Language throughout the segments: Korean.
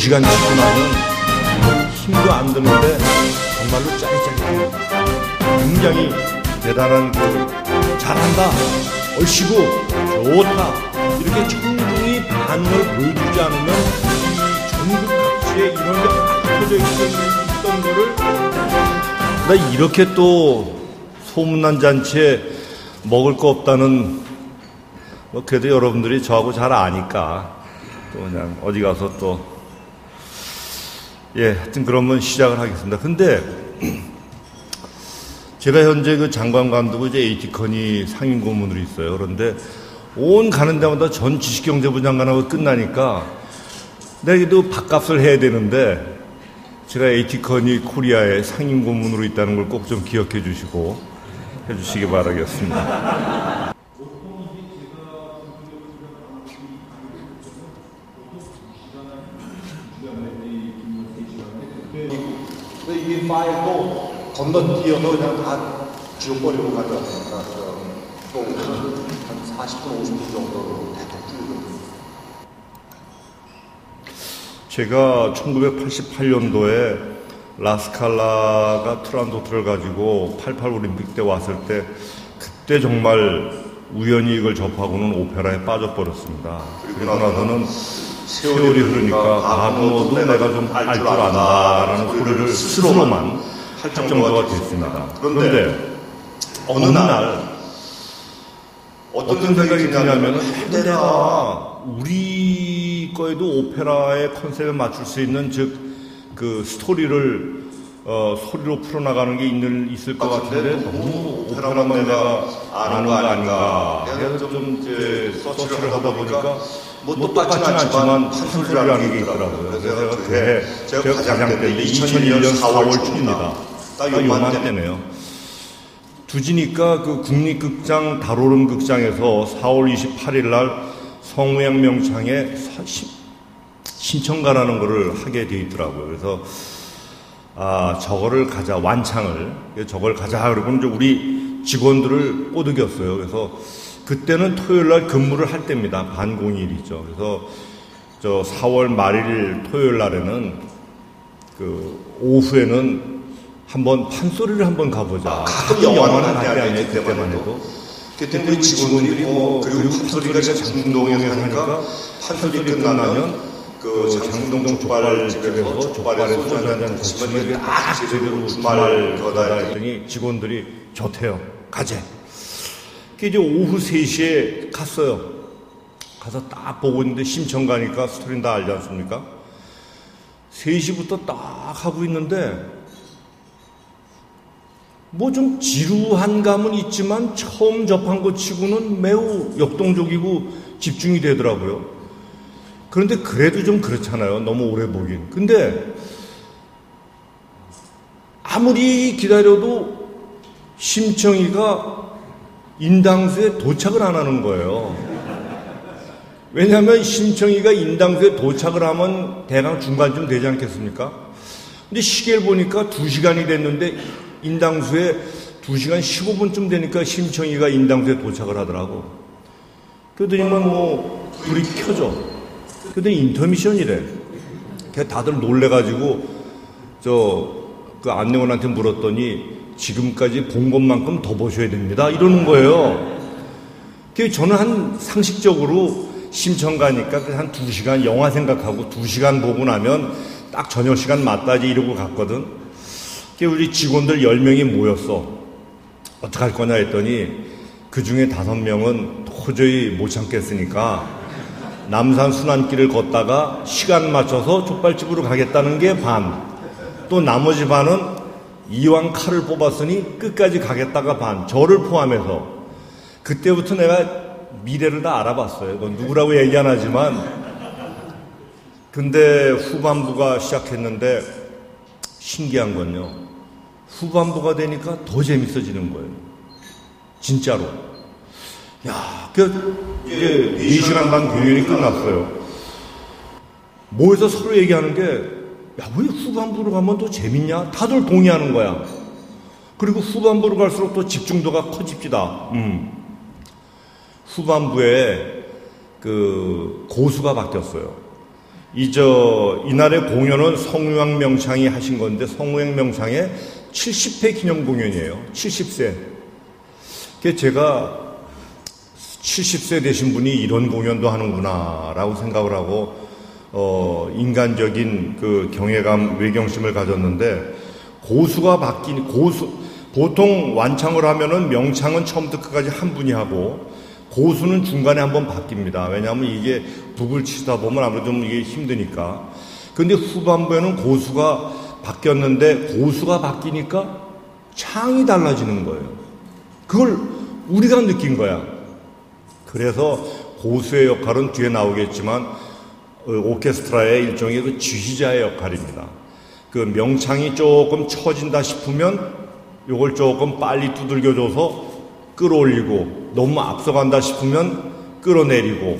2시간 치고 나면 힘도 안 드는데 정말로 짜릿짜릿해요. 굉장히 대단한 잘한다, 얼씨구, 좋다 이렇게 충분히 반응을 보여주지 않으면 이 전국 각지에 이런 게 막 퍼져 있던 거를 나 이렇게 또 소문난 잔치에 먹을 거 없다는 뭐 그래도 여러분들이 저하고 잘 아니까 또 그냥 어디 가서 또 하여튼 그러면 시작을 하겠습니다. 근데 제가 현재 그 장관 감독이 이제 에이티컨이 상임 고문으로 있어요. 그런데 온 가는 데마다 전 지식경제부 장관하고 끝나니까 내가도 밥값을 해야 되는데 제가 에이티컨이 코리아의 상임 고문으로 있다는 걸 꼭 좀 기억해 주시고 해주시기 바라겠습니다. 이 파일도 건너뛰어서 그냥 다 지워버리고 가져왔으니까 한 40분, 50분 정도로 대충 줄여줍니다. 제가 1988년도에 라스칼라가 트란도트를 가지고 88 올림픽 때 왔을 때 그때 정말 우연히 이걸 접하고는 오페라에 빠져버렸습니다. 그리고 나서는 세월이 흐르니까 너도 내가 좀 알 줄 안다라는 소리를 스스로만 할 정도가 됐습니다. 그런데 어느 날 어떤 생각이 드냐면 내가 우리 거에도 오페라의 컨셉에 맞출 수 있는 즉 그 스토리를 소리로 풀어나가는 게 있을 것 같은데 너무 오페라만 내가 아는 거 아닌가 해서 좀 이제 서치를 하다 보니까 뭐 똑같지는 않지만 판소리라는 게 있더라고요. 그래서 제가 가장 때인데 2001년 4월 초입니다. 딱 요맘때네요. 두지니까 그 국립극장 다로름 극장에서 4월 28일 날 성우양명창에 신청가라는 거를 하게 돼 있더라고요. 그래서 저거를 가자, 완창을 저걸 가자 그러고 이제 우리 직원들을 꼬드겼어요. 그래서 그때는 토요일 날 근무를 할 때입니다. 반공휴일이죠. 그래서 저 4월 말일 토요일 날에는 그 오후에는 한번 판소리를 한번 가보자. 가끔 영화는 할 때 아니에요. 그때만 해도. 그때 우리 직원들이 그리고 판소리가 장동동에서 하니까 판소리 끝나면 그 장동동 족발집에서 족발에 소주 한잔 드시면 딱 제대로 주말 거다 했더니 직원들이 좋대요. 가재. 이제 오후 3시에 갔어요. 가서 딱 보고 있는데 심청 가니까 스토리는 다 알지 않습니까? 3시부터 딱 하고 있는데 뭐 좀 지루한 감은 있지만 처음 접한 것 치고는 매우 역동적이고 집중이 되더라고요. 그런데 그래도 좀 그렇잖아요. 너무 오래 보긴. 근데 아무리 기다려도 심청이가 인당수에 도착을 안 하는 거예요. 왜냐하면 심청이가 인당수에 도착을 하면 대강 중간쯤 되지 않겠습니까? 근데 시계를 보니까 2시간이 됐는데 인당수에 2시간 15분쯤 되니까 심청이가 인당수에 도착을 하더라고. 그러더니만 불이 켜져. 그러더니 인터미션이래. 다들 놀래가지고 그 안내원한테 물었더니 지금까지 본 것만큼 더 보셔야 됩니다. 이러는 거예요. 저는 한 상식적으로 심청 가니까 한 2시간 영화 생각하고 2시간 보고 나면 딱 저녁 시간 맞다지 이러고 갔거든. 우리 직원들 10명이 모였어. 어떡할 거냐 했더니 그 중에 5명은 도저히 못 참겠으니까 남산 순환길을 걷다가 시간 맞춰서 족발집으로 가겠다는 게 반. 또 나머지 반은 이왕 칼을 뽑았으니 끝까지 가겠다가 반. 저를 포함해서. 그때부터 내가 미래를 다 알아봤어요. 그건 누구라고 얘기 안 하지만. 근데 후반부가 시작했는데 신기한 건요. 후반부가 되니까 더 재밌어지는 거예요. 진짜로. 이게 4시간 반 공연이 끝났어요. 모여서 서로 얘기하는 게, 왜 후반부로 가면 더 재밌냐? 다들 동의하는 거야. 그리고 후반부로 갈수록 또 집중도가 커집니다. 후반부에 그 고수가 바뀌었어요. 이날의 공연은 성우양 명창이 하신 건데, 성우양 명창의 70회 기념 공연이에요. 70세. 제가 70세 되신 분이 이런 공연도 하는구나, 라고 생각을 하고, 인간적인 그 경외감, 외경심을 가졌는데, 보통 완창을 하면은 명창은 처음부터 끝까지 한 분이 하고, 고수는 중간에 한번 바뀝니다. 왜냐하면 이게 북을 치다 보면 아무래도 좀 이게 힘드니까. 근데 후반부에는 고수가 바뀌었는데, 고수가 바뀌니까 창이 달라지는 거예요. 그걸 우리가 느낀 거야. 그래서 고수의 역할은 뒤에 나오겠지만, 오케스트라의 일종의 그 지휘자의 역할입니다. 그 명창이 조금 처진다 싶으면 요걸 조금 빨리 두들겨줘서 끌어올리고, 너무 앞서간다 싶으면 끌어내리고,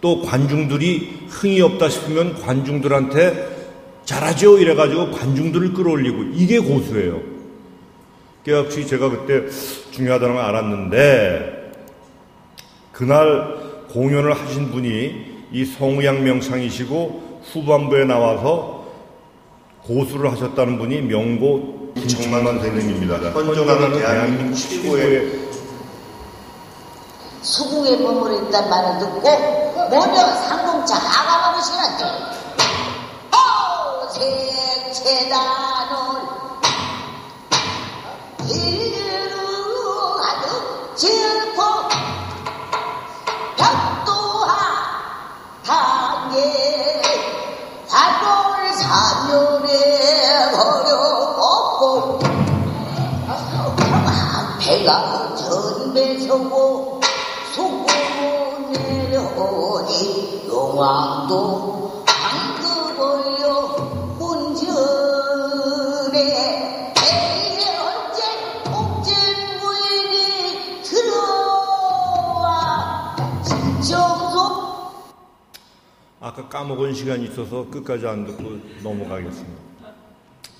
또 관중들이 흥이 없다 싶으면 관중들한테 잘하죠 이래가지고 관중들을 끌어올리고, 이게 고수예요. 역시 제가 그때 중요하다는 걸 알았는데, 그날 공연을 하신 분이 이 성우양 명창이시고 후반부에 나와서 고수를 하셨다는 분이 명고 김청만 선생님입니다. 헌정하는 대한민국 최고의 수궁에 머물러 있단 말을 듣고 먼저 상공차 아가마를 신었지. 색채단을 이루하듯 질포 벽도하 단계 화돌 사면에 버려먹고 배가 전배 서고 소고 내려오니 용왕도 방금을요 문전에 배에 언제 옥진무인이 들어와 진정속. 아까 까먹은 시간이 있어서 끝까지 안 듣고 넘어가겠습니다.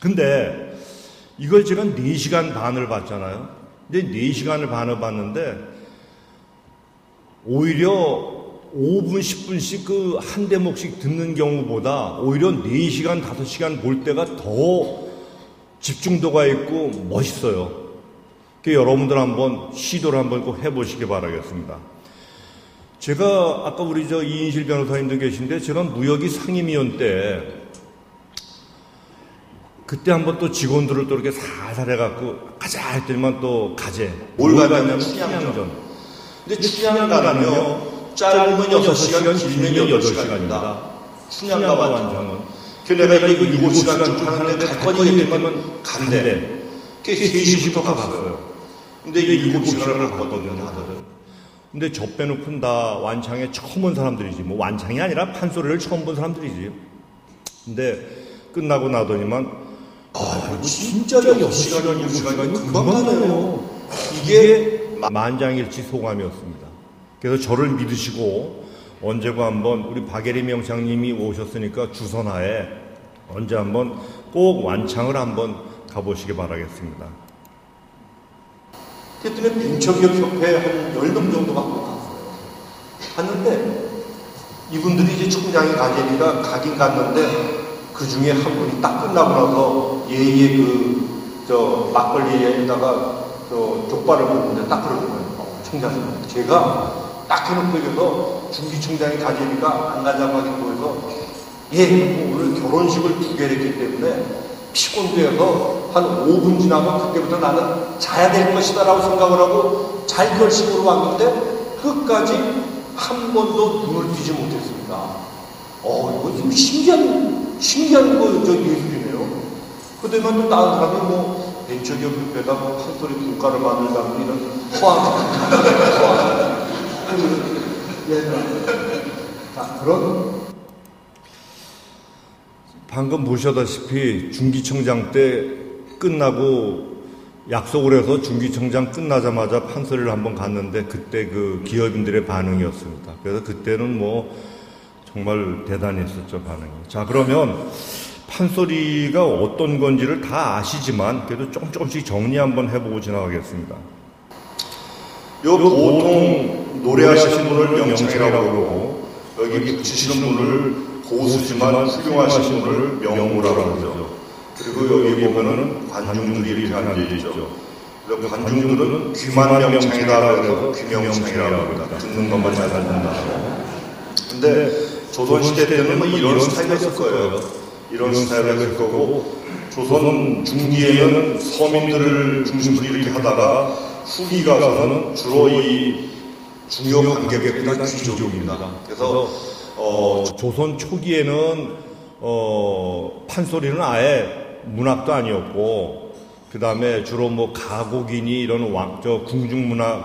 근데 이걸 제가 4시간 반을 봤잖아요. 근데 4시간을 반을 봤는데 오히려 5분, 10분씩 그 한 대목씩 듣는 경우보다 오히려 4시간, 5시간 볼 때가 더 집중도가 있고 멋있어요. 여러분들 한번 시도를 한번 꼭 해보시기 바라겠습니다. 제가 아까 우리 이인실 변호사님도 계신데, 제가 무역위 상임위원 때 그때 한번 또 직원들을 또 이렇게 살살 해갖고 가자 했더니만 또 가재. 뭘 가냐면 춘향전. 근데 춘향 가면요 짧으면 6시간, 길면 8시간입니다. 춘향가 완장은. 내가 이거 7시간 쭉 하는데 갈 거니까 간대. 3시부터 가봤어요. 근데 이거 7시간을 갔거든요, 다들. 근데 저 빼놓고는 다 완창에 처음 온 사람들이지. 뭐 완창이 아니라 판소리를 처음 본 사람들이지. 근데 끝나고 나더니만, 이거 진짜 6시간, 7시간이 금방 가네요. 이게 만장일치 소감이었습니다. 그래서 저를 믿으시고 언제고 한번 우리 박예리 명창님이 오셨으니까 주선하에 언제 한번 꼭 완창을 한번 가보시기 바라겠습니다. 그랬더니 벤처기업협회 한 10명 정도 갖고 갔어요. 갔는데 이분들이 이제 총장이 가재니까 가긴 갔는데 그 중에 한 분이 딱 끝나고 나서 막걸리에다가 족발을 먹는데 딱 그러는 거예요. 총장님. 제가 딱 해놓고 여기서 중기총장이 가재니까 안 가자고 하긴 거해서 오늘 결혼식을 2개를 했기 때문에 피곤도 해서 한 5분 지나면 그때부터 나는 자야 될 것이다 라고 생각을 하고 잘 결심으로 왔는데 끝까지 한 번도 눈을 뜨지 못했습니다. 이거 좀 신기한 예술이네요. 그때만 또 다른 사람이 뭐 벤처기업 협회가 뭐 판소리 분가를 만들자고 이런 그런 방금 보셨다시피 중기청장 때 끝나고 약속을 해서 중기청장 끝나자마자 판소리를 한번 갔는데 그때 그 기업인들의 반응이었습니다. 그래서 그때는 뭐 정말 대단했었죠, 반응이. 자, 그러면 판소리가 어떤 건지를 다 아시지만 그래도 조금씩 정리 한번 해보고 지나가겠습니다. 보통 노래하시는 분을 명창이라고 그러고 여기 붙이시는 분을 고수지만 훌륭하신 분을 명무라고 그러죠. 그리고 여기 보면은 관중들이 이렇게 앉아있죠. 그래서 관중들은 귀만 명창이라고 해서 귀명창이라고 합니다. 듣는 것만 잘 듣는다. 근데 조선시대 때는 뭐 이런 스타일이 있을 거예요. 이런 스타일이 있을 거고, 조선 중기에는 서민들을 중심으로 이렇게 하다가 후기 가서는 주로 이 중요 관객들이 다 귀족입니다. 그래서 조선 초기에는 판소리는 아예 문학도 아니었고, 그 다음에 주로 뭐 가곡이니 이런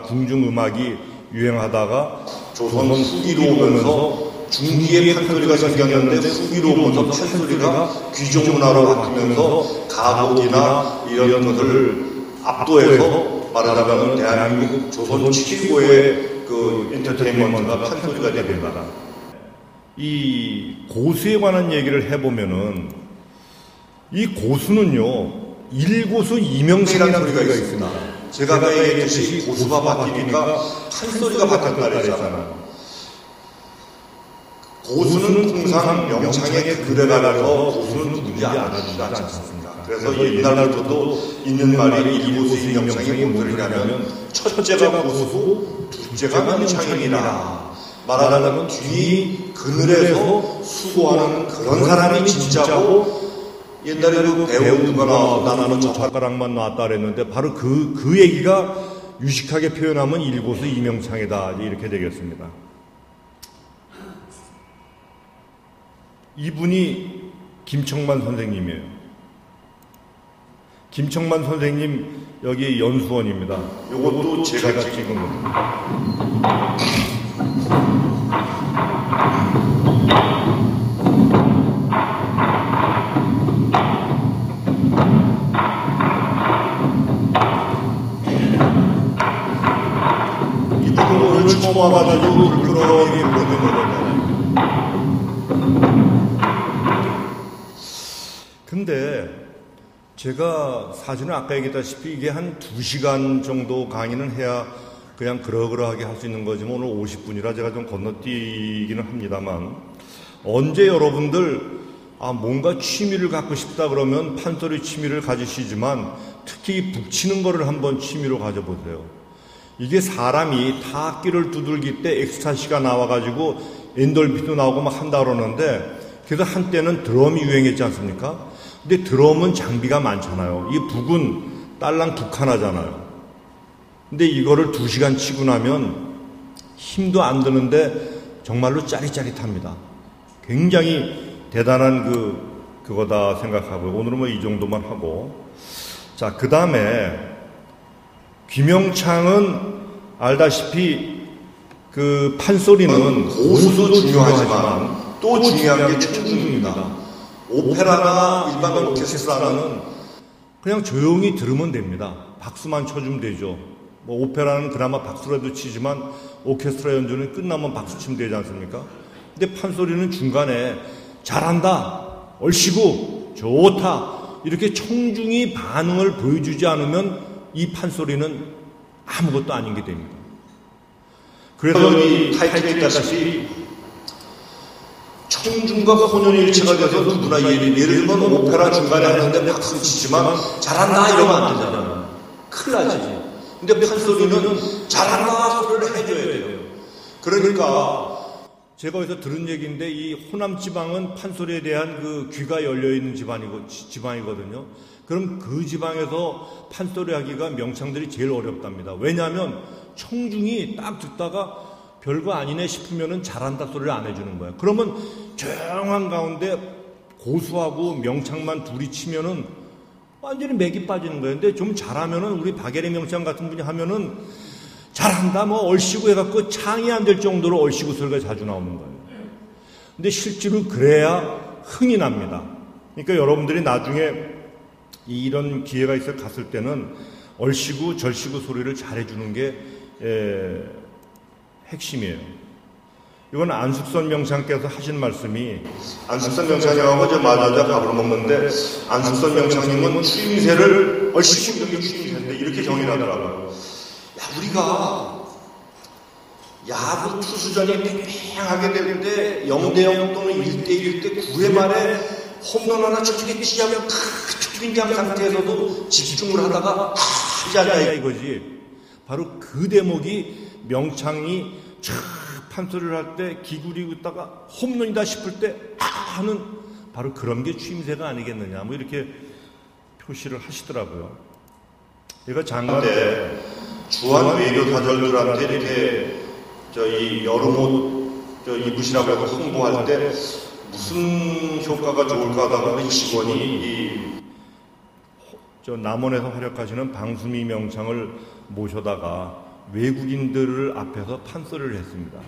궁중음악이 유행하다가 조선 후기로 오면서 중기에 판소리가 생겼는데 후기로 오면서 판소리가 귀족문화로 바뀌면서 가곡이나 이런 것들을 압도해서 말하자면 대한민국 조선 최고의 그 엔터테인먼트가 판소리가 됩니다. 이 고수에 관한 얘기를 해보면은 이 고수는요, 일고수 이명창이라는 소리가 있습니다. 제가 아까 얘기했듯이 고수가 바뀌니까 판소리가 바뀌었다 그랬잖아요. 고수는 통상 명창에 글에 따라서 고수는 누군지 알아주지 않지 않습니까? 그래서 옛날부터도 있는 말이 일고수 이명창이 뭔 소리냐면 첫째가 고수고 둘째가 명창이니라. 말하자면 뒤 그늘에서 수고하는 그런 사람이 진짜고, 옛날에는 배우거나 나는 젓가락만 나왔다 그랬는데 바로 그 얘기가 유식하게 표현하면 일고수 이명창이다 이렇게 되겠습니다. 이분이 김청만 선생님이에요. 김청만 선생님 여기 연수원입니다. 이것도 제가 찍은 겁니다. 이분은 오늘 처음 와가지고 부끄러움이 보는 거잖아요. 근데 제가 사실은 아까 얘기했다시피 이게 한 2시간 정도 강의는 해야 그냥 그러그러하게 할 수 있는 거지만 오늘 50분이라 제가 좀 건너뛰기는 합니다만, 언제 여러분들 뭔가 취미를 갖고 싶다 그러면 판소리 취미를 가지시지만 특히 북치는 거를 한번 취미로 가져보세요. 이게 사람이 타악기를 두들길 때 엑스타시가 나와가지고 엔돌핀도 나오고 막 한다 그러는데, 그래서 한때는 드럼이 유행했지 않습니까? 근데 드럼은 장비가 많잖아요. 이 북은 딸랑 북 하나잖아요. 근데 이거를 2시간 치고 나면 힘도 안 드는데 정말로 짜릿짜릿합니다. 굉장히 대단한 그거다 생각하고요. 오늘은 뭐 이 정도만 하고. 자, 그 다음에 귀명창은 알다시피 그 판소리는 고수도 중요하지만 또 중요한 게 청중입니다. 오페라나 일반 오케스트라는 그냥 조용히 들으면 됩니다. 박수만 쳐주면 되죠. 뭐 오페라는 그나마 박수라도 치지만 오케스트라 연주는 끝나면 박수 치면 되지 않습니까? 근데 판소리는 중간에 잘한다, 얼씨구, 좋다 이렇게 청중이 반응을 보여주지 않으면 이 판소리는 아무것도 아닌 게 됩니다. 그래서 이 타이틀에 있다시피 청중과 혼연일체가 돼서 누구나 예를 들면 오페라 중간에 하는데 박수 치지만 잘한다 이러면 안 되잖아요. 큰일 나지. 근데 판소리는 잘한다 소리를 해줘야 돼요. 그러니까 제가 어디서 들은 얘기인데 이 호남 지방은 판소리에 대한 그 귀가 열려있는 지방이거든요. 그럼 그 지방에서 판소리 하기가 명창들이 제일 어렵답니다. 왜냐하면 청중이 딱 듣다가 별거 아니네 싶으면은 잘한다 소리를 안 해주는 거예요. 그러면 조용한 가운데 고수하고 명창만 둘이 치면은 완전히 맥이 빠지는 거예요. 근데 좀 잘하면은 우리 박예리 명창 같은 분이 하면은 잘한다 뭐 얼씨구 해갖고 창이 안 될 정도로 얼씨구 소리가 자주 나오는 거예요. 근데 실제로 그래야 흥이 납니다. 그러니까 여러분들이 나중에 이런 기회가 있어 갔을 때는 얼씨구 절씨구 소리를 잘해주는 게 핵심이에요. 이건 안숙선 명창께서 하신 말씀이, 안숙선 명창님하고 저 마주하자 밥을 먹는데 안숙선 명창님은 추임새를 얼씨구 이렇게 추임새인데 이렇게 정의를 하더라고요. 야, 우리가 야구 투수전이 팽팽하게 될 때 0대0 또는 1대1일 때 9회 말에 홈런 하나 저쪽에 치자면 큰 긴장 상태에서도 집중을 하다가 하지 않냐 이거지. 바로 그 대목이 명창이 촥 판소리를 할 때 기구리고 있다가 홈런이다 싶을 때 하는 바로 그런 게 추임새가 아니겠느냐 뭐 이렇게 표시를 하시더라고요. 얘가 장관 때 주한 외교 다절들한테 이렇게 이 여름옷 입으시라고 해서 홍보할 때 무슨 효과가 좋을까 하다가 이 직원이 남원에서 활약하시는 방수미 명창을 모셔다가 외국인들을 앞에서 판소리를 했습니다.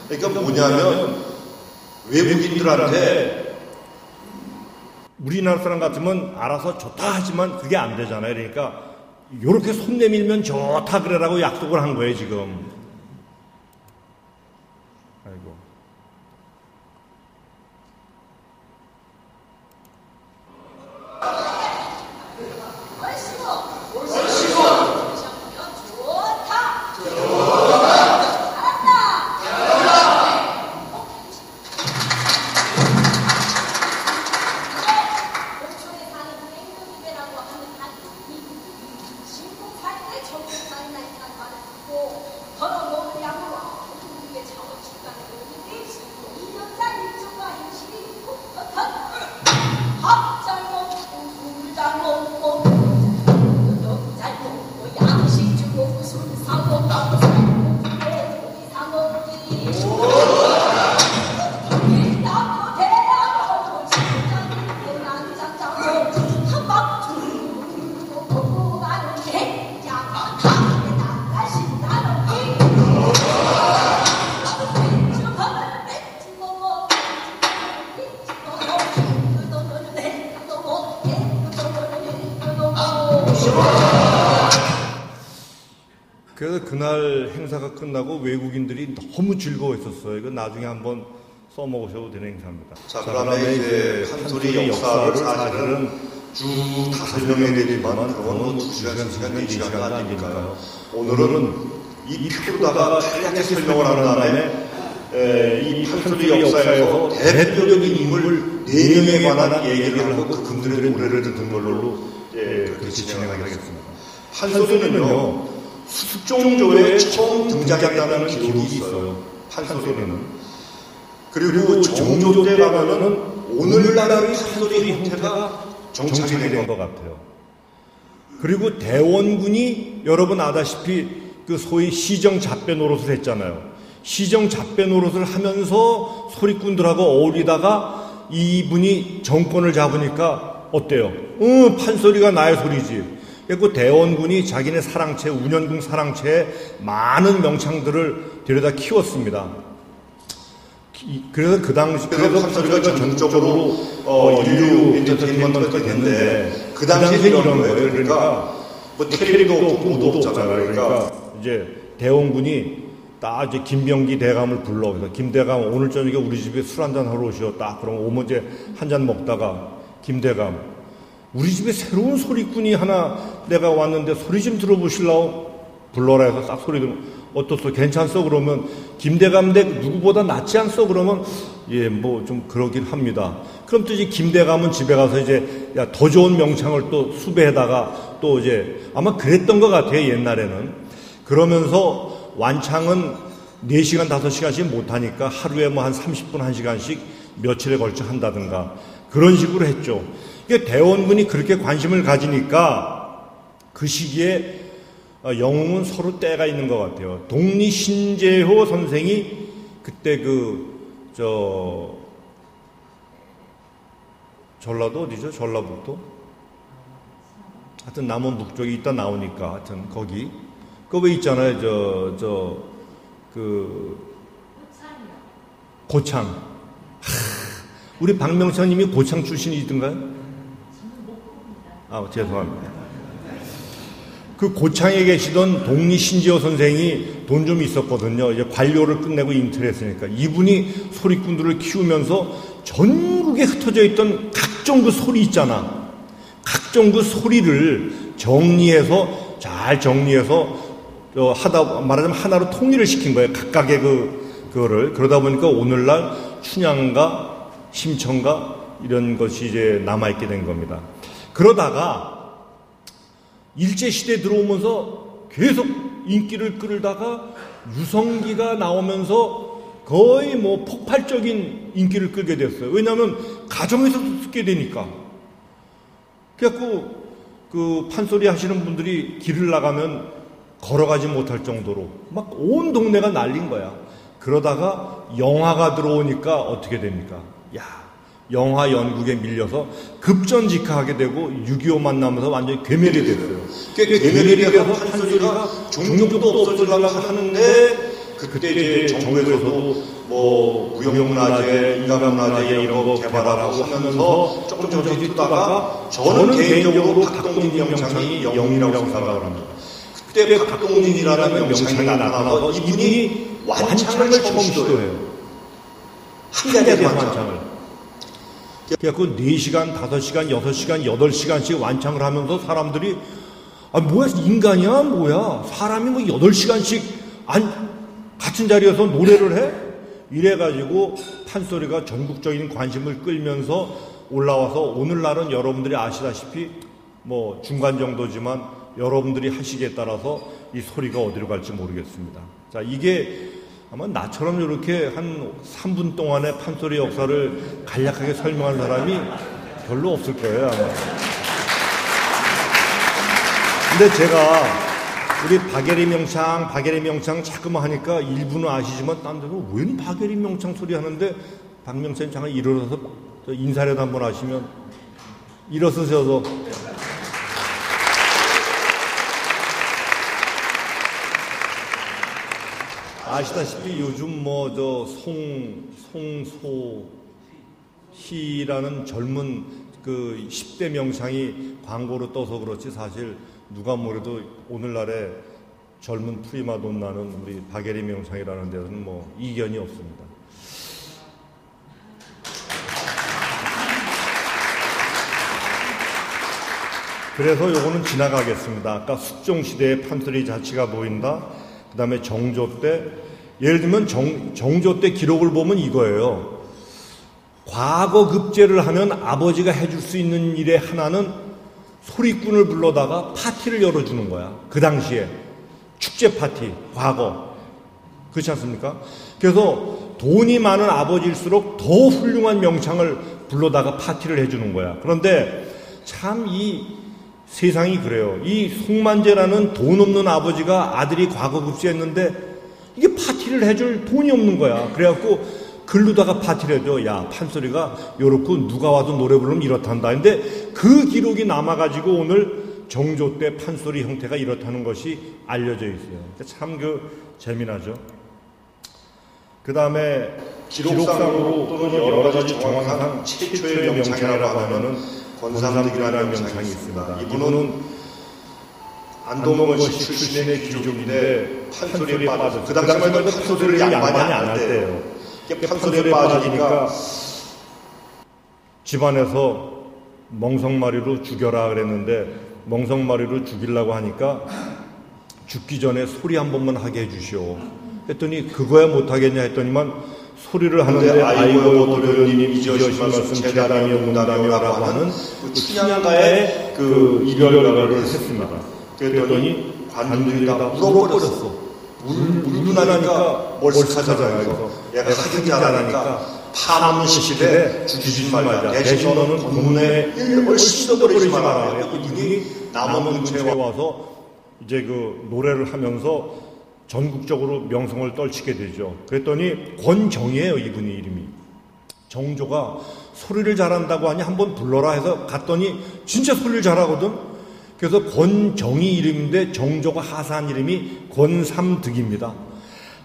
그러니까 뭐냐면 외국인들한테 우리나라 사람 같으면 알아서 좋다 하지만 그게 안 되잖아요. 그러니까 요렇게 손 내밀면 좋다 그래라고 약속을 한 거예요 지금. 아이고. 그래서 그날 행사가 끝나고 외국인들이 너무 즐거워했었어요. 이거 나중에 한번 써먹으셔도 되는 행사입니다. 자, 그다음에 이제 판소리 역사를 사실은 쭉 5명에 되지만 그건 2시간, 4시간도 안 되니까요. 오늘은 이 표로다가 간략하게 설명을 한 다음에 이 판소리 역사에서 대표적인 인물 4명에 관한 얘기를 하고 그분들의 노래를 듣는 걸로 그렇게 진행하겠습니다. 판소리는요, 숙종조에 처음 등장했다는 기록이 있어요. 판소리는. 그리고 정조 때 가면은 오늘날의 판소리 형태가 정착이 된 것 같아요. 그리고 대원군이 여러분 아다시피 그 소위 시정 잡배 노릇을 했잖아요. 시정 잡배 노릇을 하면서 소리꾼들하고 어울리다가 이분이 정권을 잡으니까 어때요? 판소리가 나의 소리지. 그리고 대원군이 자기네 사랑채, 운현궁 사랑채에 많은 명창들을 데려다 키웠습니다. 그래서 그 당시, 그래서 판소리가 전국적으로 인류 엔터테인먼트가 됐는데, 그 당시에 이런 거예요. 그러니까, 뭐 테레비도 없고 뭐도 없잖아요. 그러니까, 이제 대원군이 딱 이제 김병기 대감을 불러. 그래서 김대감 오늘 저녁에 우리 집에 술 한잔 하러 오시오. 딱 그럼 오면 이제 한잔 먹다가 김대감, 우리 집에 새로운 소리꾼이 하나 내가 왔는데 소리 좀 들어보실라고 불러라 해서 딱 소리 들으면 어떻소? 괜찮소? 그러면 김대감 댁 누구보다 낫지 않소? 그러면 예, 뭐 좀 그러긴 합니다. 그럼 또 이제 김대감은 집에 가서 이제 야, 더 좋은 명창을 또 수배에다가 또 이제 아마 그랬던 것 같아요, 옛날에는. 그러면서 완창은 4시간, 5시간씩 못하니까 하루에 뭐 한 30분, 1시간씩 며칠에 걸쳐 한다든가 그런 식으로 했죠. 대원군이 그렇게 관심을 가지니까 그 시기에 영웅은 서로 때가 있는 것 같아요. 독리신재호 선생이 그때 전라도 어디죠? 전라북도? 하여튼 남원 북쪽에 있다 나오니까 하여튼 거기 그거 왜 있잖아요. 고창. 우리 박명선님이 고창 출신이던가요? 죄송합니다. 그 고창에 계시던 동리 신지호 선생이 돈 좀 있었거든요. 이제 관료를 끝내고 잉태를 했으니까. 이분이 소리꾼들을 키우면서 전국에 흩어져 있던 각종 그 소리 있잖아. 각종 그 소리를 정리해서, 잘 정리해서, 말하자면 하나로 통일을 시킨 거예요. 각각의 그거를. 그러다 보니까 오늘날 춘향가, 심청가, 이런 것이 이제 남아있게 된 겁니다. 그러다가, 일제시대 들어오면서 계속 인기를 끌다가 유성기가 나오면서 거의 뭐 폭발적인 인기를 끌게 됐어요. 왜냐하면 가정에서 듣게 되니까. 그래갖고 그 판소리 하시는 분들이 길을 나가면 걸어가지 못할 정도로 막 온 동네가 날린 거야. 그러다가 영화가 들어오니까 어떻게 됩니까? 야, 영화 연극에 밀려서 급전직하게 되고 6.25 만나면서 완전히 괴멸이 됐어요. 괴멸이 돼서 판소리가 종족도 없어지려고 하는데 그때 이제 정부에서도 뭐 무형문화재, 인간문화재 이런 거 개발하고 하면서 조금씩 뛰다가 저는 개인적으로 박동진 명창이 영웅이라고 생각을 합니다. 그때 박동진이라는 명창이 나타나서 이분이 완창을 처음 시도해요. 한 가지 완창을. 그래갖고 4시간, 5시간, 6시간, 8시간씩 완창을 하면서 사람들이 뭐야 인간이야 뭐야 사람이 뭐 8시간씩 같은 자리에서 노래를 해? 이래가지고 판소리가 전국적인 관심을 끌면서 올라와서 오늘날은 여러분들이 아시다시피 뭐 중간 정도지만 여러분들이 하시기에 따라서 이 소리가 어디로 갈지 모르겠습니다. 자, 이게 아마 나처럼 이렇게 한 3분 동안의 판소리 역사를 간략하게 설명할 사람이 별로 없을 거예요, 아마. 근데 제가 우리 박예리 명창 자꾸만 하니까 일부는 아시지만 딴 데서 웬 박예리 명창 소리 하는데 박명찬 잠깐 일어나서 인사라도 한번 하시면 일어서셔서 아시다시피 요즘 송소희라는 젊은 그 10대 명창이 광고로 떠서 그렇지 사실 누가 뭐래도 오늘날의 젊은 프리마돈나는 우리 박예리 명창이라는 데는 뭐 이견이 없습니다. 그래서 요거는 지나가겠습니다. 아까 숙종시대의 판소리 자치가 보인다. 그 다음에 정조 때, 예를 들면 정조 때 기록을 보면 이거예요. 과거 급제를 하면 아버지가 해줄 수 있는 일의 하나는 소리꾼을 불러다가 파티를 열어주는 거야. 그 당시에. 축제 파티, 과거. 그렇지 않습니까? 그래서 돈이 많은 아버지일수록 더 훌륭한 명창을 불러다가 파티를 해주는 거야. 그런데 참 세상이 그래요. 이 송만재라는 돈 없는 아버지가 아들이 과거 급제했는데 이게 파티를 해줄 돈이 없는 거야. 그래갖고 글로다가 파티를 해줘. 야, 판소리가 요렇고 누가 와도 노래 부르면 이렇단다. 근데 그 기록이 남아가지고 오늘 정조 때 판소리 형태가 이렇다는 것이 알려져 있어요. 참 재미나죠. 그 다음에 기록상으로 또는 여러 가지 정황상 최초의 명창이라고 하면은 권삼득이라는 명창이 있습니다. 이분은 안동건시 출신의 귀족인데 판소리에 빠졌어요. 그 당시만 해도 판소리를 양반이 안 할 때예요. 판소리에 빠지니까 집안에서 멍석마리로 죽여라 그랬는데 멍석마리로 죽이려고 하니까 죽기 전에 소리 한 번만 하게 해주시오. 했더니 그거야 못하겠냐 했더니만 소리를 하는데 아이고 도련님 이지어신 말씀 재단이며 문단이라고 하는 그 춘향가의 그 이별가를 했습니다. 그랬더니 관중들이 다 울어버렸어. 울고나니까 멀쓱하잖아요. 얘가 하기 잘하니까 파남은 시킬에 죽이지 말자. 대신 너는 본문에 얼씬 더 버리지 마라. 이분이 남원 근처에 와서 이제 그 노래를 하면서 전국적으로 명성을 떨치게 되죠. 그랬더니 권정이에요, 이분이 이름이. 정조가 소리를 잘한다고 하니 한번 불러라 해서 갔더니 진짜 소리를 잘하거든. 그래서 권정이 이름인데 정조가 하사한 이름이 권삼득입니다.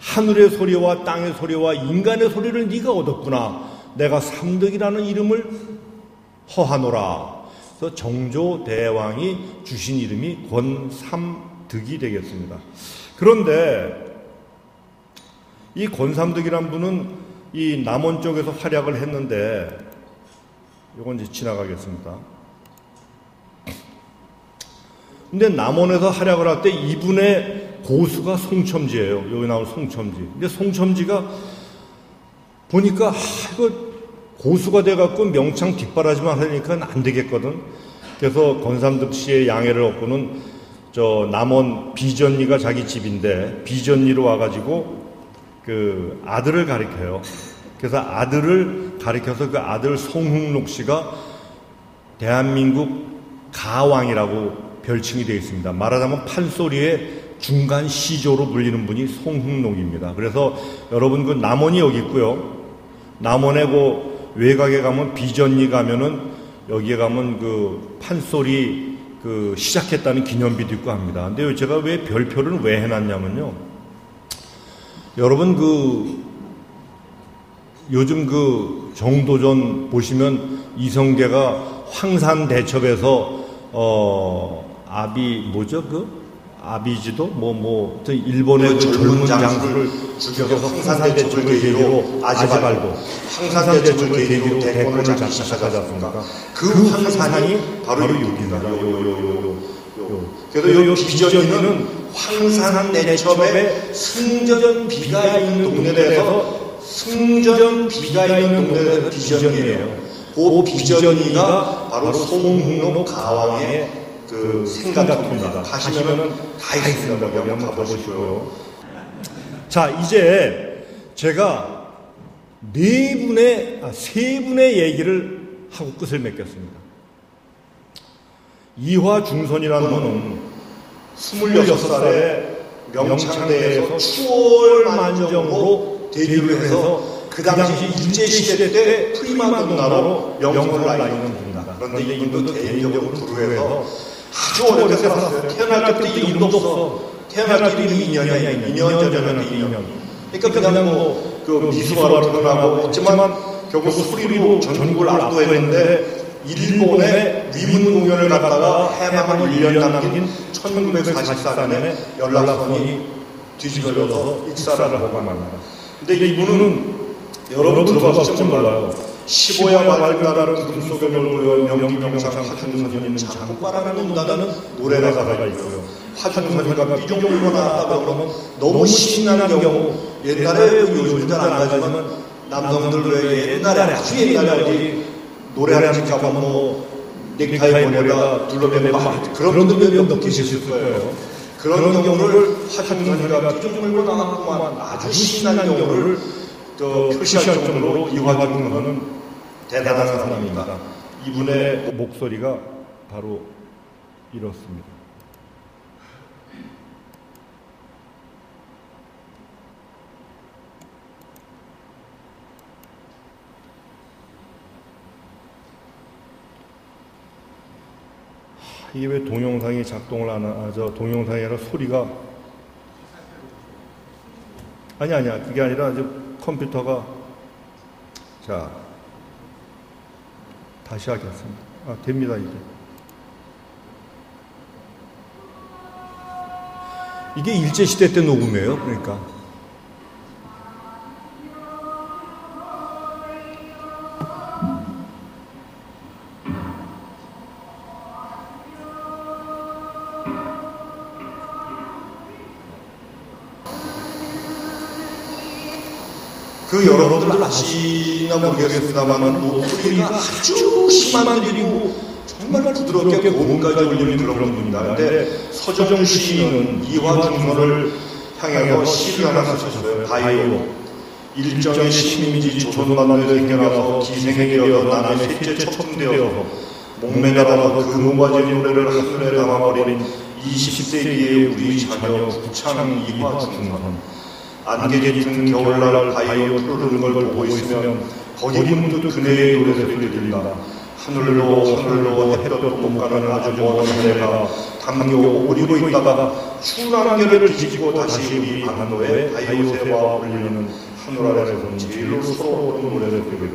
하늘의 소리와 땅의 소리와 인간의 소리를 네가 얻었구나. 내가 삼득이라는 이름을 허하노라. 그래서 정조대왕이 주신 이름이 권삼득이 되겠습니다. 그런데 이 권삼득이란 분은 이 남원 쪽에서 활약을 했는데, 이건 이제 지나가겠습니다. 근데 남원에서 활약을 할 때 이분의 고수가 송첨지예요. 여기 나온 송첨지. 근데 송첨지가 보니까 이거 고수가 돼갖고 명창 뒷바라지만 하니까 안 되겠거든. 그래서 권삼득 씨의 양해를 얻고는 저 남원 비전리가 자기 집인데 비전리로 와가지고 그 아들을 가리켜요. 그래서 아들을 가리켜서 그 아들 송흥록 씨가 대한민국 가왕이라고 별칭이 되어 있습니다. 말하자면 판소리의 중간 시조로 불리는 분이 송흥록입니다. 그래서 여러분 그 남원이 여기 있고요. 남원에 그 외곽에 가면 비전리 가면은 여기에 가면 그 판소리 그 시작했다는 기념비도 있고 합니다. 근데 제가 왜 별표를 왜 해놨냐면요. 여러분 그 요즘 그 정도전 보시면 이성계가 황산대첩에서 아비지도 일본의 그 젊은 장수를 죽여서 황산대첩을 계기로 아지발도 황산대첩을 계기로 대권을 잡기 시작하지 않습니까? 그 황산이 바로 여기입니다. 그래서 요 비전리는 황산대첩에 승전비가 있는 동네에서 승전비가 있는 동네에서 비전리예요. 그 비전리가 바로 송흥록 가왕의 그 생각입니다. 가시면은 다 있습니다. 여기 한번 가보시고요. 자, 이제 제가 세 분의 얘기를 하고 끝을 맺겠습니다. 이화중선이라는 분은 26살에 명창대에서 추월만정으로 데뷔를 해서 그 당시 일제시대 때 프리마돈나로 명성을 알리는 분입니다. 그런데 이분도 개인적으로 두루해서 아주 어렵게 살았어요. 태어날 때부터 이름도 없어. 태어날 때 이름이 2년이야. 2년 전에는 2년. 그러니까 그냥 그 미수화로 태어나고 했지만 결국 수리로 전국을 압도했는데 일본에 위문 공연을 갔다가 해방을 1년 남긴 1944년에 연락선이 뒤집어져서 익사를 하고 맙니다. 근데 이분은 여러분 들어봤을지 몰라요. 15야 맑은 날은 금속의 별보여 명기명상 화중선이 있는 장국바람을 논다는 노래가 가사가 있고요. 화중선이가 삐종으로 나왔다 그러면 너무 신나는 경우 옛날에 요즘 잘 안 가지만 남성들 왜 옛날에 아주 옛날에 어디 노래하는 집 가면 넥타이 머리에다 둘러매고 그런 분들 몇 분 계실 거예요. 그런 경우를 화중선이가 삐종으로 나왔구만 아주 신나는 경우를 표시할 정도로 이화중선은 대단한 사람입니다. 이분의 목소리가 바로 이렇습니다. 이게 왜 동영상이 작동을 안 하죠? 동영상이 아니라 소리가 아니야 그게 아니라 이제 컴퓨터가 자 다시 하겠습니다. 됩니다 이게 일제시대 때 녹음이에요. 그러니까 그 여러분들 아시나 모르겠습니다만 목소리가 아주 심한 들이고 정말 부드럽게 고음까지 올리는 그런 분입니다. 그런데 서정주 시인은 이화중선을 향해서 시를 하나 쓰셨어요. 바이오. 일정의 시민지 조선반도에서 생겨나서 기생이 되어서 남의 셋째 첩품되어서 목매달아서 그 모가지 노래를 하늘에 담아버린 20세기의 우리 자녀 구창 이화중선. 안개 짙은 겨울날 바이오 흐르는 걸 보고 있으면 거기 문득 그네의 노래소리 들린다. 하늘로 햇볕도 못 가는 아주 먼 하늘가 당겨 오리고 있다가 추운 안개를 뒤집고 다시 우리 반도에 바이오새와 울리는 하늘 아래서 제일로 서러운 노래소리를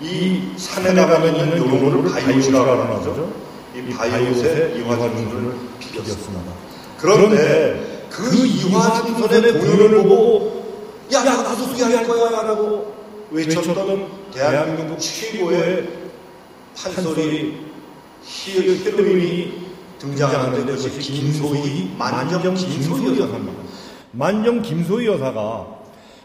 이 산에 가면 있는 요로를 바이오시라고 하죠. 이 바이오스에 이화중선을 비겼습니다. 그런데 그 이화중선의 공연을 보고 야 나도 소개할 거야 라고 외쳤던 대한민국 최고의 판소리 히로인이 등장하는데 그것이 김소희, 만정 김소희 여사입니다. 만정 김소희 여사가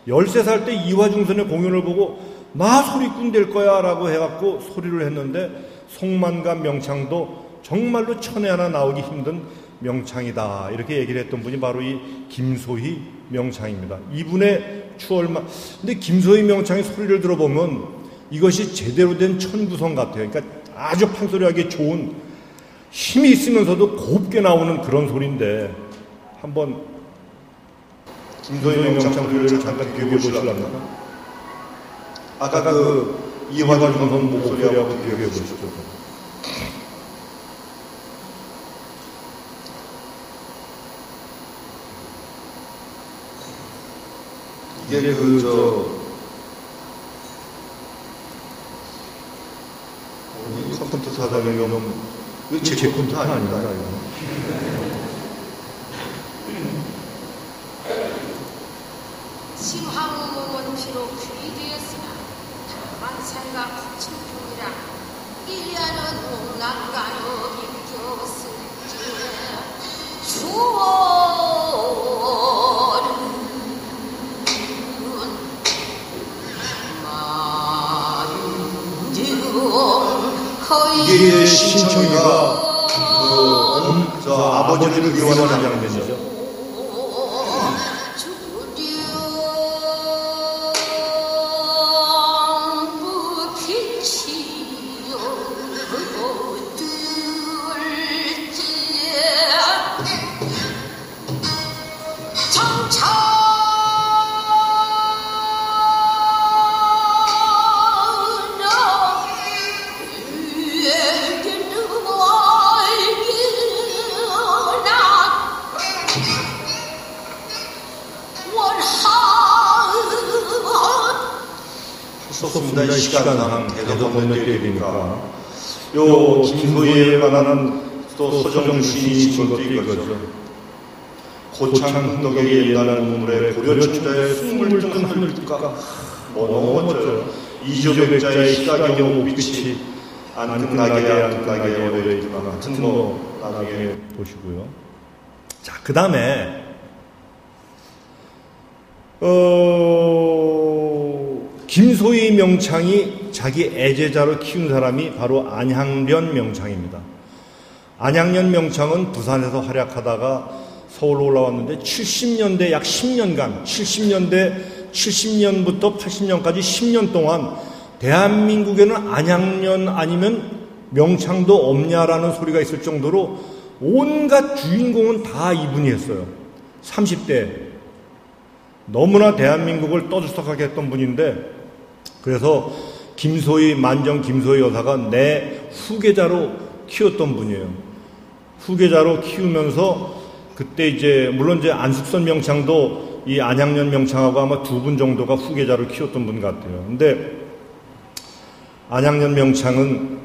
13살 때 이화중선의 공연을 보고 나 소리꾼 될 거야 라고 해갖고 소리를 했는데 송만과 명창도 정말로 천에 하나 나오기 힘든 명창이다 이렇게 얘기를 했던 분이 바로 이 김소희 명창입니다. 이분의 추월만. 근데 김소희 명창의 소리를 들어보면 이것이 제대로 된 천구성 같아요. 그러니까 아주 판소리하기 좋은 힘이 있으면서도 곱게 나오는 그런 소리인데 한번 김소희 명창 소리를 잠깐 비교해 보시려면 아까 그 이화중선 목소리하고 비교해 보시죠. 이게 컴퓨터 사장이 제 컴퓨터 아닙니다. 심화무몸은 비록 귀되었으나 다만 생각 거친 중이라 1년은 난간으로 비켰을지 이게 신청이가 아버지를 그리워하는 장면이죠. 이 시간상 계속 건너뛰어야 되니까 요 김소희에 관한 또 서정 시인이 친 것도 이거죠. 고창 흥덕의 옛날 문물에 고려춘자의 숨을 뜬 하늘가 너무 멋져요. 이조백자의 시각의 옷빛이 안 끝나게 오래있구나. 같은 나중에 보시고요. 자, 그 다음에 김소희 명창이 자기 애제자로 키운 사람이 바로 안향련 명창입니다. 안향련 명창은 부산에서 활약하다가 서울로 올라왔는데 70년대 약 10년간 70년부터 80년까지 10년 동안 대한민국에는 안향련 아니면 명창도 없냐라는 소리가 있을 정도로 온갖 주인공은 다 이분이 했어요. 30대 너무나 대한민국을 떠들썩하게 했던 분인데 그래서 김소희, 만정 김소희 여사가 내 후계자로 키웠던 분이에요. 후계자로 키우면서 그때 이제 물론 이제 안숙선 명창도 이 안향련 명창하고 아마 두 분 정도가 후계자로 키웠던 분 같아요. 근데 안향련 명창은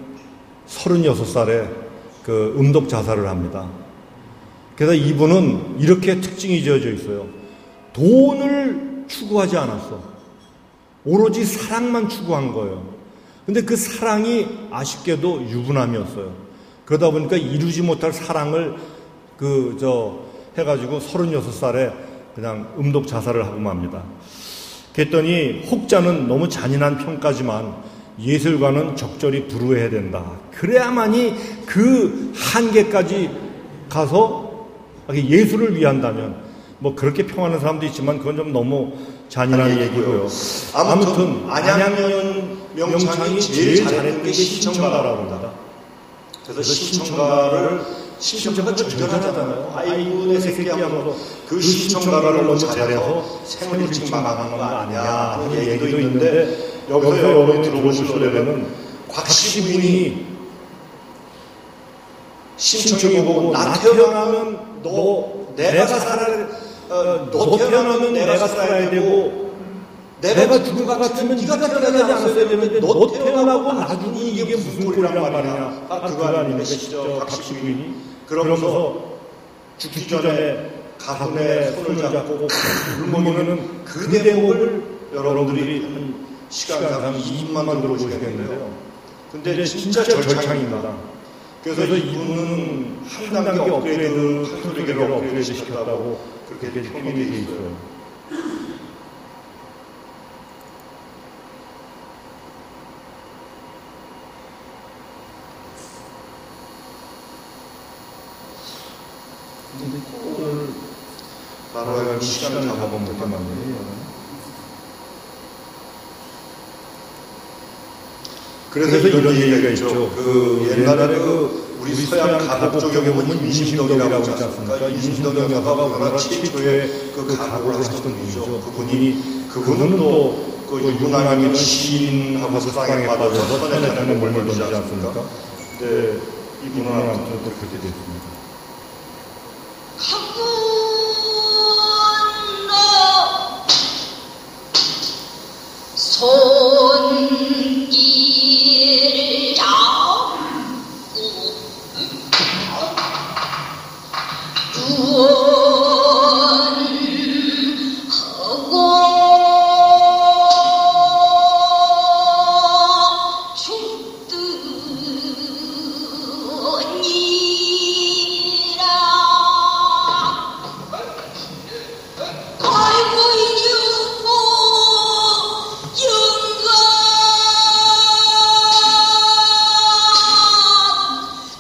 36살에 그 음독 자살을 합니다. 그래서 이분은 이렇게 특징이 지어져 있어요. 돈을 추구하지 않았어. 오로지 사랑만 추구한 거예요. 근데 그 사랑이 아쉽게도 유부남이었어요. 그러다 보니까 이루지 못할 사랑을 해가지고 36살에 그냥 음독 자살을 하고 맙니다. 그랬더니 혹자는 너무 잔인한 평가지만 예술가는 적절히 불우해야 된다. 그래야만이 그 한계까지 가서 예술을 위한다면 뭐 그렇게 평하는 사람도 있지만 그건 좀 너무 잔인한 얘기고요. 아무튼 안향련 명창이 제일 잘했던 게 신청가라고 합니다. 그래서 신청가가 절절하잖아요. 아이고 내 새끼야 하면서 그 신청가를 너무 잘해서 생을 일찍 망한 거 아니냐 하는 얘기도 있는데 여기서 여러분이 들어보실 노래는 곽씨 부인이 신청이 보고 나 태어나면 너 태어나면 내가 살아야 되고 내가 죽을 것 같으면 네가 태어나지 않았어야 되는데 너 태어나고 나중에 이게 무슨 꼴이란 말이냐. 그거 아닙니까? 시저 박시부인이. 그러면서 죽기 전에 가슴에 손을 잡고 울먹이는 그 대목을 여러분들이 한 시간상 20만 들어보시겠는데요. 근데 진짜 절창입니다. 그래서 이분은 한 단계 업그레이드, 판소리계를 업그레이드 시켰다고 그렇게 표현이 되어 있어요. 오늘 나라가 시간을 잡아본 것도 맞네요. 그래서 이런 얘기가 있죠. 옛날에 우리 서양 가곡 쪽에 보면 윤심덕이라고 있지 않습니까? 윤심덕 여사가 우리나라 최초의 가곡을 하시던 분이죠. 그분은 또 유난히 시인하고 사랑에 빠져서 선해장에 몰몰던지 않습니까? 네, 이분은 아무튼 또 그렇게 됐습니다. 손길 잡고 구원하고 죽더니라. 아이고 이년모 영감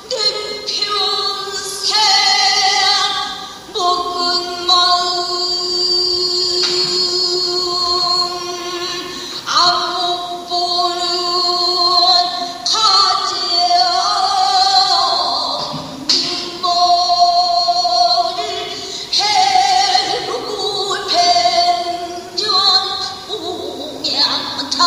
내 평생 먹은 마음 안 못 보는 가재야 눈물을 해루고 백년 동양타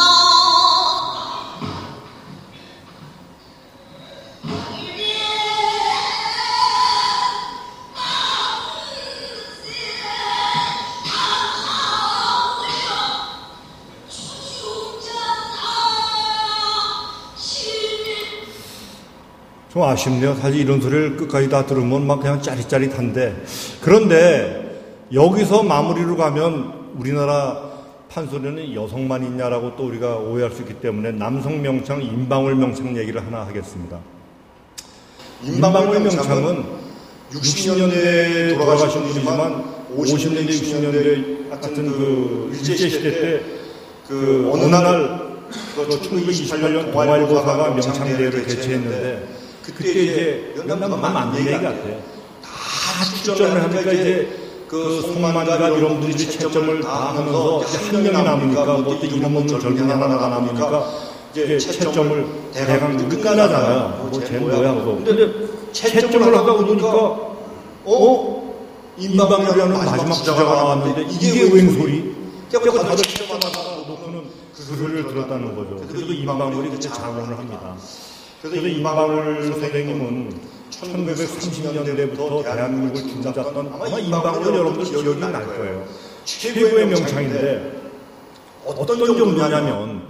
좀 아쉽네요. 사실 이런 소리를 끝까지 다 들으면 막 그냥 짜릿짜릿한데, 그런데 여기서 마무리로 가면 우리나라 판소리는 여성만 있냐라고 또 우리가 오해할 수 있기 때문에 남성 명창, 임방울 명창 얘기를 하나 하겠습니다. 임방울 명창은 60년대에 돌아가신 분이지만 50년대, 60년대 하여튼 일제시대 때 어느 날 1928년 동아일보사가 명창대회를 개최했는데 그때 이제 연남만 만든 얘기 같아요. 다 출전을 하니까 이제 송만가 이런 분들이 채점을 다 하면서 이제 한 명이 남으니까 뭐 또 이름 없는 젊은이 하나가 남으니까 이제 채점을 대강 끝나잖아요. 뭐 쟤 뭐야 하고. 근데 채점을 하다 보니까 임방울이라는 마지막 주자가 나왔는데 이게 웬 소리? 그래서 다들 채점하다가 놓고는 그 소리를 들었다는 거죠. 그래서 임방울이 그때 장언을 합니다. 그래서 임방울 선생님은 1930년대부터 대한민국을 주잡던 아마 임방울은 여러분들 기억이 날 거예요. 최고의 명창인데 어떤 정도냐면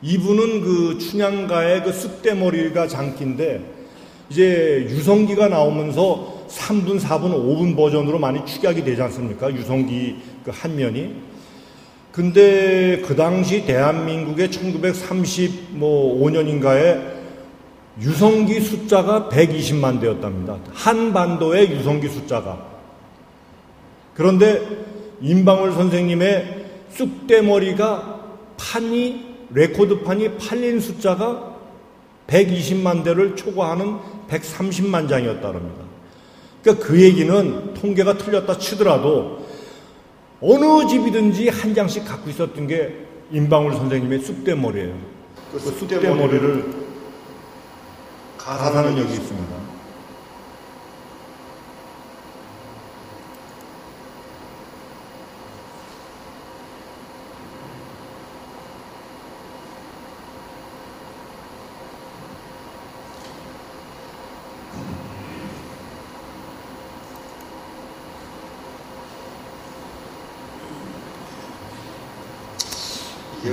이분은 그 춘향가의 그 쑥대머리가 장기인데 이제 유성기가 나오면서 3분, 4분, 5분 버전으로 많이 축약이 되지 않습니까? 유성기 그 한면이. 근데 그 당시 대한민국의 1935년인가에 유성기 숫자가 120만 대였답니다. 한반도의 유성기 숫자가. 그런데 임방울 선생님의 쑥대머리가 레코드판이 팔린 숫자가 120만 대를 초과하는 130만 장이었다고 합니다. 그러니까 그 얘기는 통계가 틀렸다 치더라도 어느 집이든지 한 장씩 갖고 있었던 게 임방울 선생님의 쑥대머리예요. 그 쑥대머리를 가사는 여기 있습니다.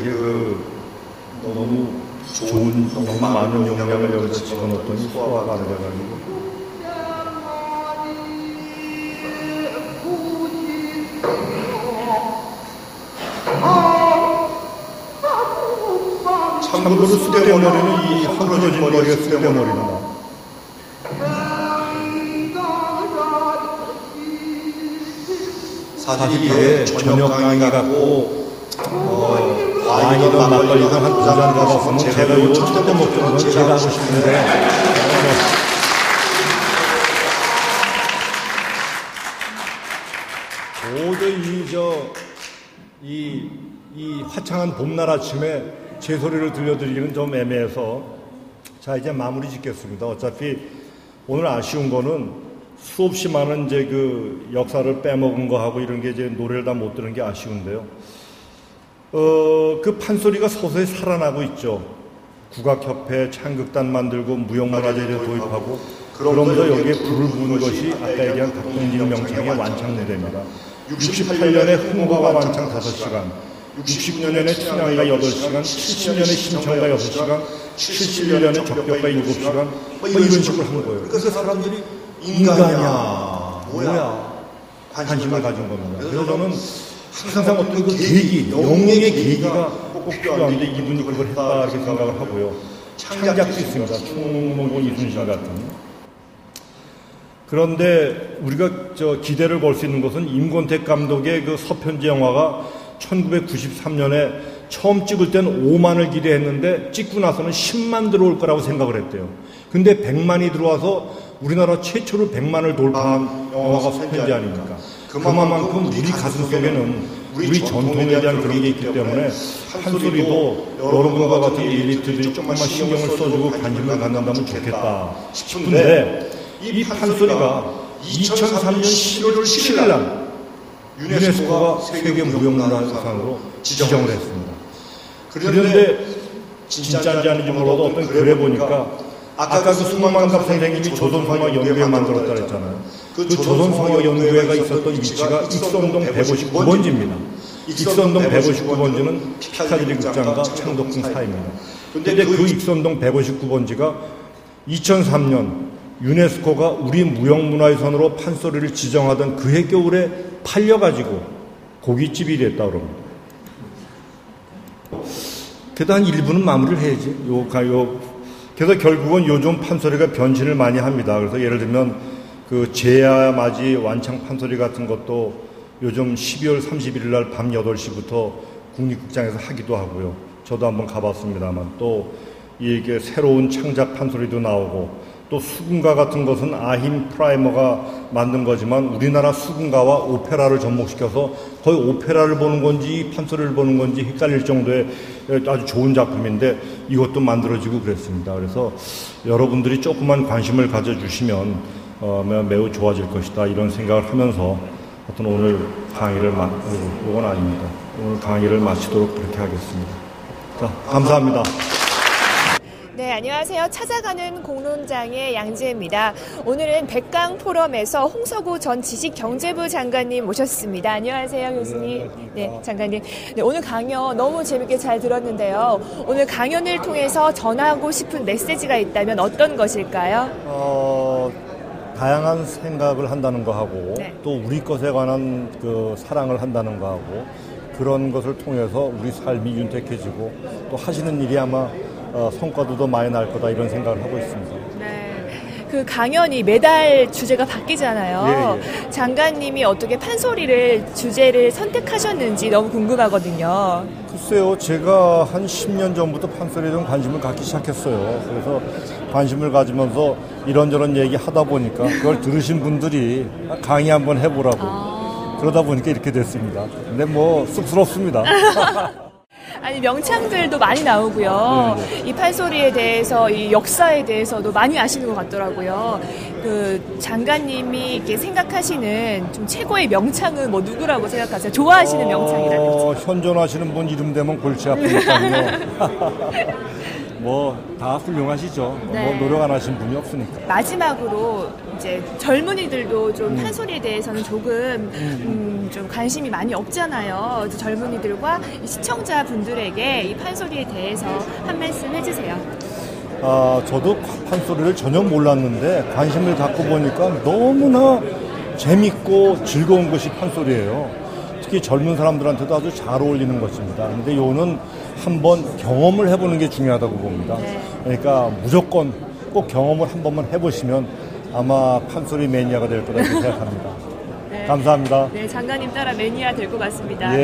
이게 너무 좋은, 너무 많은 용량을 여기서 집어넣었더니 소화가 안 돼가지고. 참고로 쑥대머리는 이 헝클어진 머리가 쑥대머리입니다. 사실 이게 저녁 강의 갖고 와인이든 막걸리든 한 2잔 받았으면 제가 요 첫째 먹던 건 제가 하고 싶은데 도저히 이 화창한 봄날 아침에 제 소리를 들려드리기는 좀 애매해서 자 이제 마무리 짓겠습니다. 어차피 오늘 아쉬운 거는 수없이 많은 이제 그 역사를 빼먹은 거 하고 이런 게 이제 노래를 다 못 들은 게 아쉬운데요. 그 판소리가 서서히 살아나고 있죠. 국악협회 창극단 만들고 무형문화재를 도입하고 그러면서 여기에 불을 부은 것이 아까 얘기한 박동진 명창의 완창 무대입니다. 68년에 흥고가 완창 5시간, 69년에 춘향이가 8시간, 70년에 심청가 6시간, 71년에 적벽가 7시간 뭐 이런 식으로 한 거예요. 그래서 사람들이 인간이야 뭐야 관심을 가진 겁니다. 그래서 저는 항상 어떤 그 계기, 영웅의 계기가 꼭 필요한데 이분이 그걸 했다 이렇게 생각을 하고요. 창작도 있습니다. 충무공 이순신 같은. 그런데 우리가 기대를 걸 수 있는 것은 임권택 감독의 그 서편지 영화가 1993년에 처음 찍을 때는 5만을 기대했는데 찍고 나서는 10만 들어올 거라고 생각을 했대요. 근데 100만이 들어와서 우리나라 최초로 100만을 돌파한 영화가 서편지 아닙니까? 그만큼 우리 가슴 속에는 우리 전통에 대한 그런 게 있기 때문에 판소리도 여러분과 같은 엘리트들이 조금만 신경을 써주고 관심을 갖는다면 좋겠다 싶은데 이 판소리가 2003년 11월 7일 날 유네스코가 세계무형문화유산으로 지정을 했습니다. 그런데 진짜인지 아닌지 몰라도 어떤 글에 보니까 아까 그 수만갑 선생님이 조선성악연구회 만들었다 그랬잖아요. 그 조선성악연구회가 있었던 위치가 익선동 159번지입니다. 익선동 159번지는 피카디리 극장과 창덕궁 사이입니다. 그런데 그 익선동 159번지가 2003년 유네스코가 우리 무형문화유산으로 판소리를 지정하던 그해 겨울에 팔려가지고 고깃집이 됐다 그럽니다. 그래도 한 1부는 마무리를 해야지. 그래서 결국은 요즘 판소리가 변신을 많이 합니다. 그래서 예를 들면 그 제야맞이 완창 판소리 같은 것도 요즘 12월 31일 날 밤 8시부터 국립극장에서 하기도 하고요. 저도 한번 가봤습니다만 또 이게 새로운 창작 판소리도 나오고 또 수군가 같은 것은 아힘 프라이머가 만든 거지만 우리나라 수군가와 오페라를 접목시켜서 거의 오페라를 보는 건지 판소리를 보는 건지 헷갈릴 정도의 아주 좋은 작품인데 이것도 만들어지고 그랬습니다. 그래서 여러분들이 조금만 관심을 가져주시면 매우 좋아질 것이다 이런 생각을 하면서 하여튼 오늘 강의를 이건 아닙니다. 오늘 강의를 마치도록 그렇게 하겠습니다. 자, 감사합니다. 네, 안녕하세요. 찾아가는 공론장의 양지혜입니다. 오늘은 백강 포럼에서 홍석우 전 지식경제부 장관님 모셨습니다. 안녕하세요, 교수님. 네, 장관님. 네, 오늘 강연 너무 재밌게 잘 들었는데요. 오늘 강연을 통해서 전하고 싶은 메시지가 있다면 어떤 것일까요? 다양한 생각을 한다는 거 하고 네. 또 우리 것에 관한 그 사랑을 한다는 거 하고 그런 것을 통해서 우리 삶이 윤택해지고 또 하시는 일이 아마 성과도 더 많이 날 거다 이런 생각을 하고 있습니다. 네, 그 강연이 매달 주제가 바뀌잖아요. 예. 장관님이 어떻게 판소리를 주제를 선택하셨는지 너무 궁금하거든요. 글쎄요, 제가 한 10년 전부터 판소리에 좀 관심을 갖기 시작했어요. 그래서 관심을 가지면서 이런저런 얘기 하다 보니까 그걸 들으신 분들이 강의 한번 해보라고 그러다 보니까 이렇게 됐습니다. 근데 뭐 쑥스럽습니다. 아니 명창들도 많이 나오고요. 이 판소리에 대해서 이 역사에 대해서도 많이 아시는 것 같더라고요. 그 장관님이 이렇게 생각하시는 좀 최고의 명창은 뭐 누구라고 생각하세요? 좋아하시는 명창이라든지. 현존하시는 분 이름 대면 골치 아프니까요. 뭐 다 훌륭하시죠. 네. 뭐 노력 안 하신 분이 없으니까. 마지막으로 이제 젊은이들도 좀 판소리에 대해서는 조금 좀 관심이 많이 없잖아요. 그래서 젊은이들과 이 시청자분들에게 이 판소리에 대해서 한 말씀 해주세요. 저도 판소리를 전혀 몰랐는데 관심을 갖고 보니까 너무나 재밌고 즐거운 것이 판소리예요. 특히 젊은 사람들한테도 아주 잘 어울리는 것입니다. 근데 요거는 한번 경험을 해보는 게 중요하다고 봅니다. 네. 그러니까 무조건 꼭 경험을 한 번만 해보시면 아마 판소리 매니아가 될 거라고 생각합니다. 네. 감사합니다. 네, 장관님 따라 매니아 될 것 같습니다. 예.